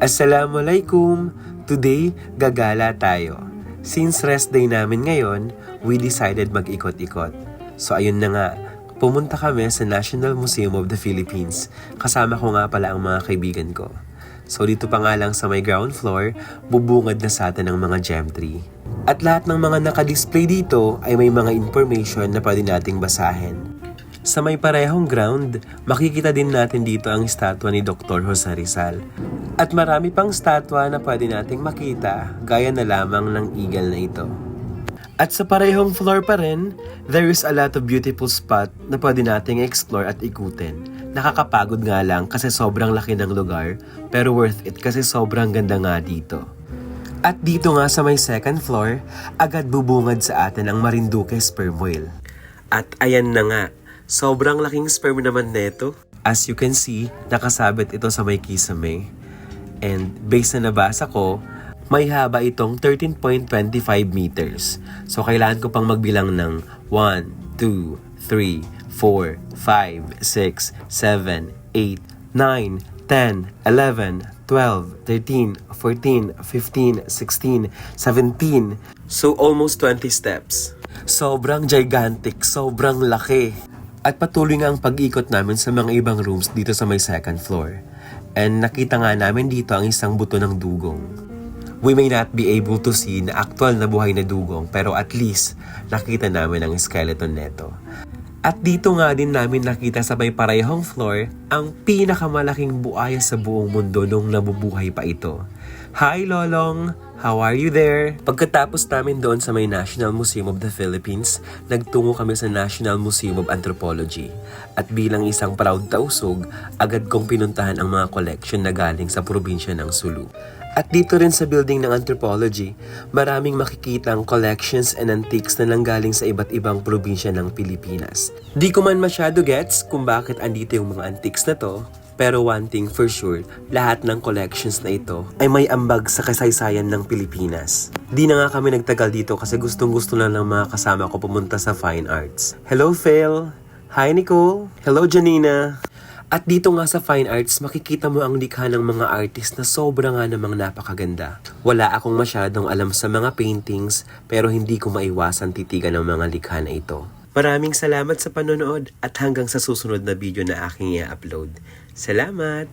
Assalamualaikum! Today, gagala tayo. Since rest day namin ngayon, we decided mag-ikot-ikot. So ayun na nga, pumunta kami sa National Museum of the Philippines. Kasama ko nga pala ang mga kaibigan ko. So dito pa nga lang sa may ground floor, bubungad na sa atin ang mga gem tree. At lahat ng mga nakadisplay dito ay may mga information na pwede nating basahin. Sa may parehong ground, makikita din natin dito ang estatwa ni Dr. Jose Rizal. At marami pang statwa na pwede nating makita, gaya na lamang ng eagle na ito. At sa parehong floor pa rin, there is a lot of beautiful spot na pwede nating explore at ikutin. Nakakapagod nga lang kasi sobrang laki ng lugar, pero worth it kasi sobrang ganda nga dito. At dito nga sa may second floor, agad bubungad sa atin ang Marinduque sperm whale. At ayan na nga, sobrang laking sperm naman neto. As you can see, nakasabit ito sa may kisame. And based na nabasa ko, may haba itong 13.25 meters. So kailangan ko pang magbilang ng 1, 2, 3, 4, 5, 6, 7, 8, 9, 10, 11, 12, 13, 14, 15, 16, 17. So almost 20 steps. Sobrang gigantic, sobrang laki. At patuloy nga ang pag-ikot namin sa mga ibang rooms dito sa may second floor. And nakita nga namin dito ang isang buto ng dugong. We may not be able to see na actual na buhay na dugong, pero at least nakita namin ang skeleton neto. At dito nga din namin nakita sa may parehong floor ang pinakamalaking buhaya sa buong mundo nung nabubuhay pa ito. Hi Lolong! How are you there? Pagkatapos namin doon sa may National Museum of the Philippines, nagtungo kami sa National Museum of Anthropology. At bilang isang proud tausog, agad kong pinuntahan ang mga collection na galing sa probinsya ng Sulu. At dito rin sa building ng anthropology, maraming makikitang collections and antiques na nanggaling sa iba't ibang probinsya ng Pilipinas. Di ko man masyado gets kung bakit andito yung mga antiques na to, pero one thing for sure, lahat ng collections na ito ay may ambag sa kasaysayan ng Pilipinas. Di na nga kami nagtagal dito kasi gustong-gusto na ng mga kasama ko pumunta sa Fine Arts. Hello Phil! Hi Nicole! Hello Janina! At dito nga sa Fine Arts, makikita mo ang likha ng mga artist na sobra nga namang napakaganda. Wala akong masyadong alam sa mga paintings, pero hindi ko maiwasan titigan ng mga likha na ito. Maraming salamat sa panonood at hanggang sa susunod na video na aking i-upload. Salamat!